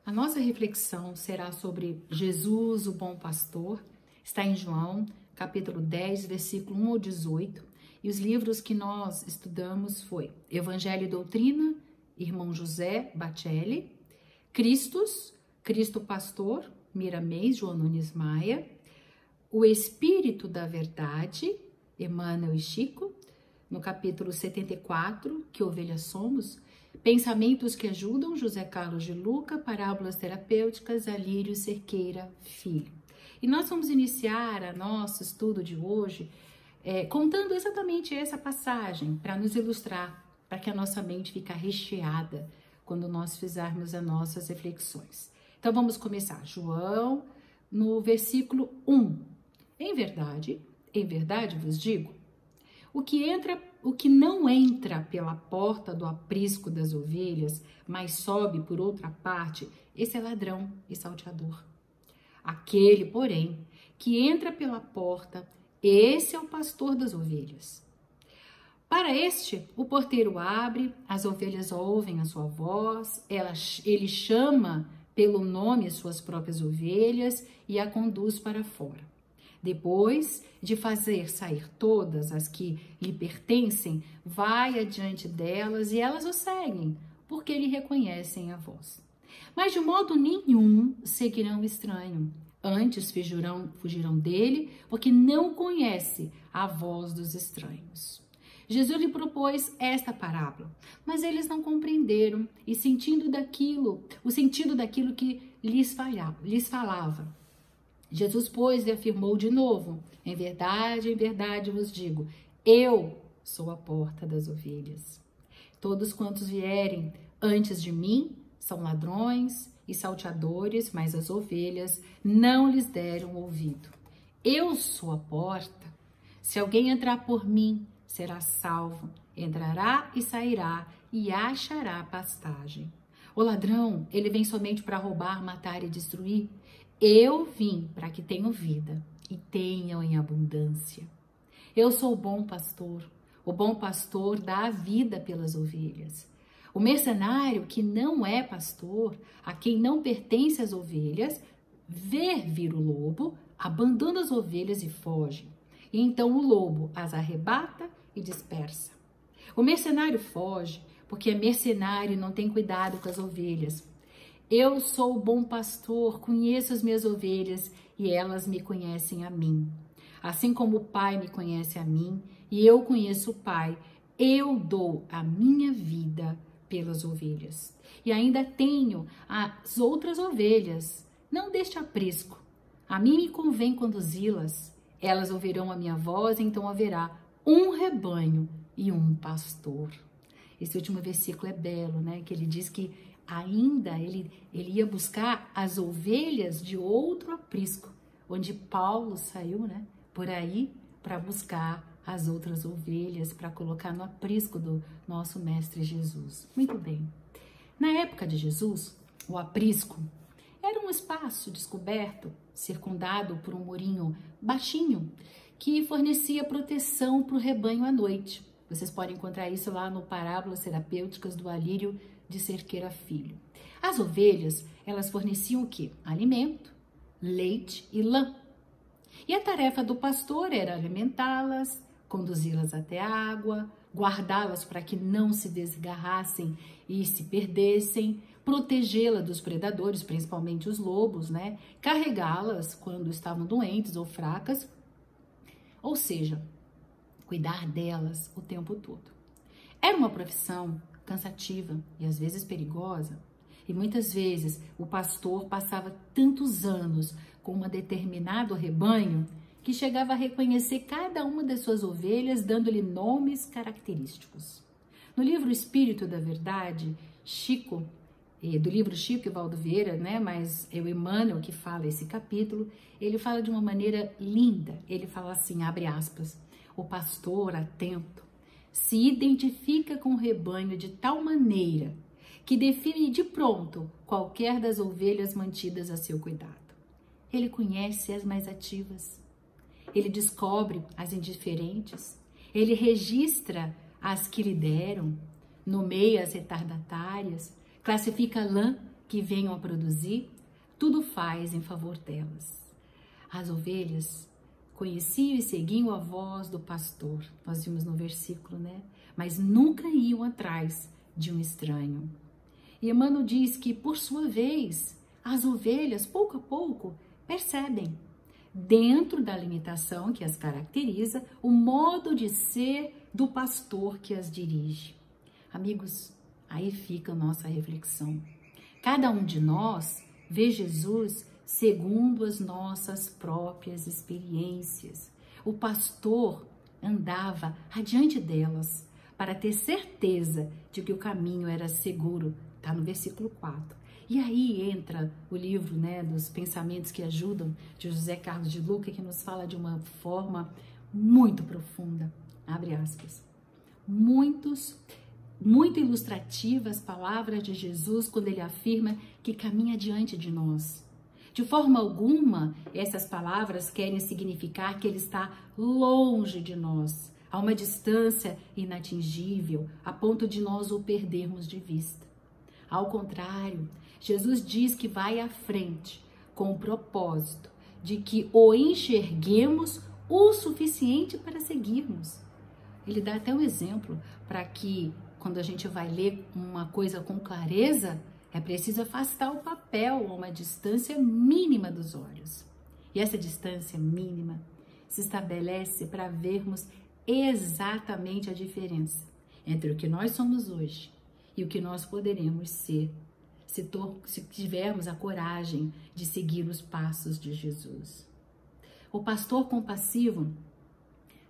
A nossa reflexão será sobre Jesus, o bom pastor. Está em João, capítulo 10, versículo 1 ao 18. E os livros que nós estudamos foi Evangelho e Doutrina, Irmão José Bacelli, Cristo Pastor, Miramês, João Nunes Maia, O Espírito da Verdade, Emmanuel e Chico, no capítulo 74, Que Ovelhas Somos, Pensamentos que Ajudam, José Carlos de Luca, Parábolas Terapêuticas, Alírio Cerqueira Filho. E nós vamos iniciar o nosso estudo de hoje contando exatamente essa passagem para nos ilustrar, para que a nossa mente fique recheada quando nós fizermos as nossas reflexões. Então vamos começar. João, no versículo 1. Em verdade vos digo, o que não entra pela porta do aprisco das ovelhas, mas sobe por outra parte, esse é ladrão e salteador. Aquele, porém, que entra pela porta, esse é o pastor das ovelhas. Para este, o porteiro abre, as ovelhas ouvem a sua voz, ele chama pelo nome as suas próprias ovelhas e a conduz para fora. Depois de fazer sair todas as que lhe pertencem, vai adiante delas e elas o seguem, porque lhe reconhecem a voz. Mas de modo nenhum seguirão o estranho. Antes fugirão dele, porque não conhece a voz dos estranhos. Jesus lhe propôs esta parábola, mas eles não compreenderam o sentido daquilo que lhes falava. Jesus, pois, lhe afirmou de novo, em verdade vos digo, eu sou a porta das ovelhas. Todos quantos vierem antes de mim são ladrões e salteadores, mas as ovelhas não lhes deram ouvido. Eu sou a porta. Se alguém entrar por mim, será salvo. Entrará e sairá e achará pastagem. O ladrão, ele vem somente para roubar, matar e destruir. Eu vim para que tenham vida e tenham em abundância. Eu sou o bom pastor. O bom pastor dá a vida pelas ovelhas. O mercenário que não é pastor, a quem não pertence as ovelhas, vê vir o lobo, abandona as ovelhas e foge. E então o lobo as arrebata e dispersa. O mercenário foge porque é mercenário e não tem cuidado com as ovelhas. Eu sou o bom pastor, conheço as minhas ovelhas e elas me conhecem a mim. Assim como o Pai me conhece a mim e eu conheço o Pai, eu dou a minha vida pelas ovelhas. E ainda tenho as outras ovelhas, não deste aprisco. A mim me convém conduzi-las. Elas ouvirão a minha voz, então haverá um rebanho e um pastor. Esse último versículo é belo, né? Que ele diz que ainda ele ia buscar as ovelhas de outro aprisco, onde Paulo saiu, né? Por aí para buscar as outras ovelhas, para colocar no aprisco do nosso Mestre Jesus. Muito bem. Na época de Jesus, o aprisco era um espaço descoberto, circundado por um murinho baixinho, que fornecia proteção para o rebanho à noite. Vocês podem encontrar isso lá no Parábolas Terapêuticas do Alírio de Cerqueira Filho. As ovelhas, elas forneciam o quê? Alimento, leite e lã. E a tarefa do pastor era alimentá-las, conduzi-las até a água, guardá-las para que não se desgarrassem e se perdessem, protegê-las dos predadores, principalmente os lobos, né? Carregá-las quando estavam doentes ou fracas, ou seja, cuidar delas o tempo todo. Era uma profissão cansativa e às vezes perigosa, e muitas vezes o pastor passava tantos anos com um determinado rebanho que chegava a reconhecer cada uma das suas ovelhas, dando-lhe nomes característicos. No livro Espírito da Verdade, do livro Chico e Valdo Vieira, né, mas é o Emmanuel que fala esse capítulo, ele fala de uma maneira linda, ele fala assim, abre aspas, o pastor atento se identifica com o rebanho de tal maneira que define de pronto qualquer das ovelhas mantidas a seu cuidado. Ele conhece as mais ativas, ele descobre as indiferentes, ele registra as que lhe deram, nomeia as retardatárias, classifica lã que venham a produzir, tudo faz em favor delas. As ovelhas conheciam e seguiam a voz do pastor, nós vimos no versículo, né? Mas nunca iam atrás de um estranho. E Emmanuel diz que, por sua vez, as ovelhas, pouco a pouco, percebem, dentro da limitação que as caracteriza, o modo de ser do pastor que as dirige. Amigos, aí fica a nossa reflexão. Cada um de nós vê Jesus segundo as nossas próprias experiências. O pastor andava adiante delas para ter certeza de que o caminho era seguro. Está no versículo 4. E aí entra o livro, né, dos Pensamentos que Ajudam, de José Carlos de Luca, que nos fala de uma forma muito profunda, abre aspas, muito ilustrativas palavras de Jesus quando ele afirma que caminha diante de nós. De forma alguma, essas palavras querem significar que ele está longe de nós, a uma distância inatingível, a ponto de nós o perdermos de vista. Ao contrário, Jesus diz que vai à frente com o propósito de que o enxerguemos o suficiente para seguirmos. Ele dá até um exemplo para que, quando a gente vai ler uma coisa com clareza, é preciso afastar o papel a uma distância mínima dos olhos. E essa distância mínima se estabelece para vermos exatamente a diferença entre o que nós somos hoje e o que nós poderemos ser se tivermos a coragem de seguir os passos de Jesus. O pastor compassivo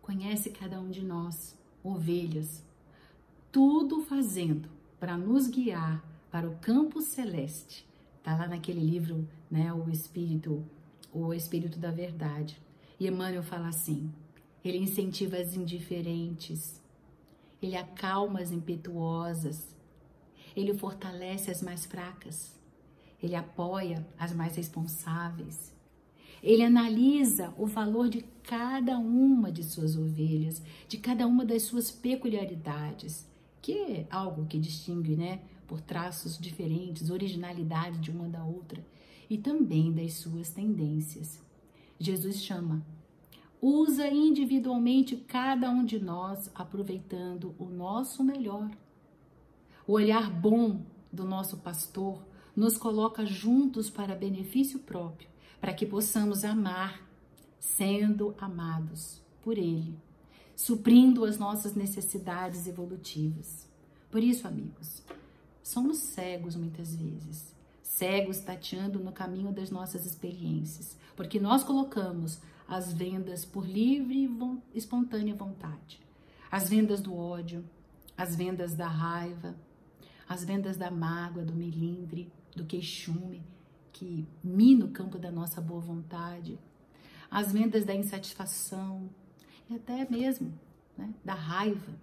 conhece cada um de nós, ovelhas, tudo fazendo para nos guiar para o campo celeste. Está lá naquele livro, né, o Espírito da Verdade. E Emmanuel fala assim, ele incentiva as indiferentes, ele acalma as impetuosas, ele fortalece as mais fracas, ele apoia as mais responsáveis, ele analisa o valor de cada uma de suas ovelhas, de cada uma das suas peculiaridades, que é algo que distingue, né, por traços diferentes, originalidade de uma da outra, e também das suas tendências. Jesus chama, usa individualmente cada um de nós, aproveitando o nosso melhor. O olhar bom do nosso pastor nos coloca juntos para benefício próprio, para que possamos amar, sendo amados por Ele, suprindo as nossas necessidades evolutivas. Por isso, amigos, somos cegos muitas vezes, cegos tateando no caminho das nossas experiências, porque nós colocamos as vendas por livre e espontânea vontade, as vendas do ódio, as vendas da raiva, as vendas da mágoa, do melindre, do queixume, que mina o campo da nossa boa vontade, as vendas da insatisfação e até mesmo, né, da raiva.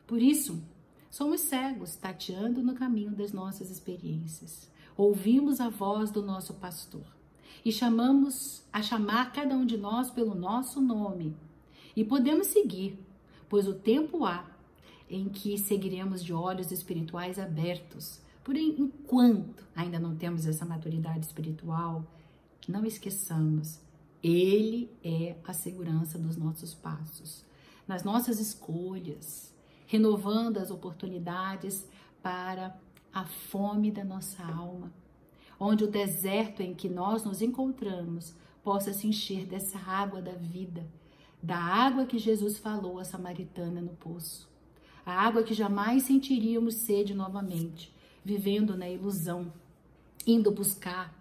Por isso, somos cegos, tateando no caminho das nossas experiências. Ouvimos a voz do nosso pastor e chamamos a chamar cada um de nós pelo nosso nome. E podemos seguir, pois o tempo há em que seguiremos de olhos espirituais abertos. Porém, enquanto ainda não temos essa maturidade espiritual, não esqueçamos, Ele é a segurança dos nossos passos, nas nossas escolhas, renovando as oportunidades para a fome da nossa alma, onde o deserto em que nós nos encontramos possa se encher dessa água da vida, da água que Jesus falou à samaritana no poço, a água que jamais sentiríamos sede novamente, vivendo na ilusão, indo buscar,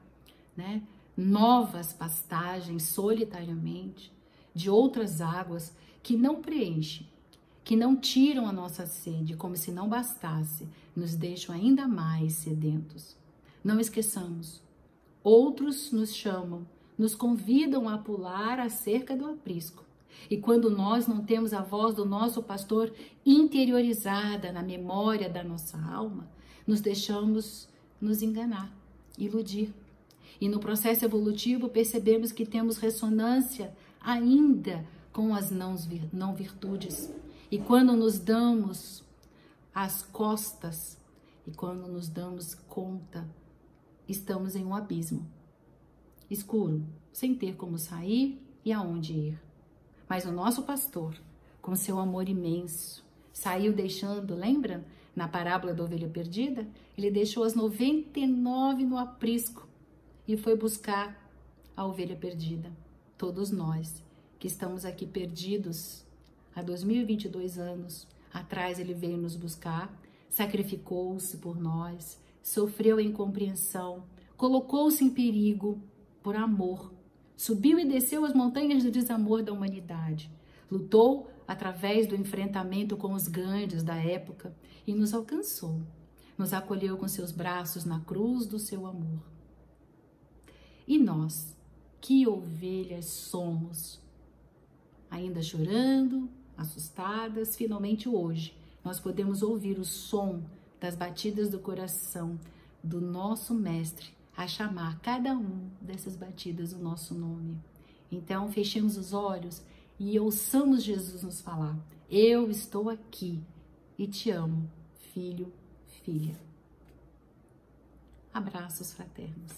né, novas pastagens solitariamente de outras águas que não preenchem, que não tiram a nossa sede, como se não bastasse, nos deixam ainda mais sedentos. Não esqueçamos, outros nos chamam, nos convidam a pular a cerca do aprisco. E quando nós não temos a voz do nosso pastor interiorizada na memória da nossa alma, nos deixamos nos enganar, iludir. E no processo evolutivo percebemos que temos ressonância ainda com as não virtudes. E quando nos damos as costas, e quando nos damos conta estamos em um abismo escuro, sem ter como sair e aonde ir. Mas o nosso pastor, com seu amor imenso, saiu deixando, lembra? Na parábola da ovelha perdida, ele deixou as 99 no aprisco e foi buscar a ovelha perdida. Todos nós que estamos aqui perdidos há 2022 anos atrás, ele veio nos buscar, sacrificou-se por nós, sofreu a incompreensão, colocou-se em perigo por amor, subiu e desceu as montanhas do desamor da humanidade, lutou através do enfrentamento com os grandes da época e nos alcançou, nos acolheu com seus braços na cruz do seu amor. E nós, que ovelhas somos? Ainda chorando, assustadas, finalmente hoje nós podemos ouvir o som das batidas do coração do nosso Mestre a chamar cada um dessas batidas o nosso nome. Então, fechemos os olhos e ouçamos Jesus nos falar: eu estou aqui e te amo, filho, filha. Abraços fraternos.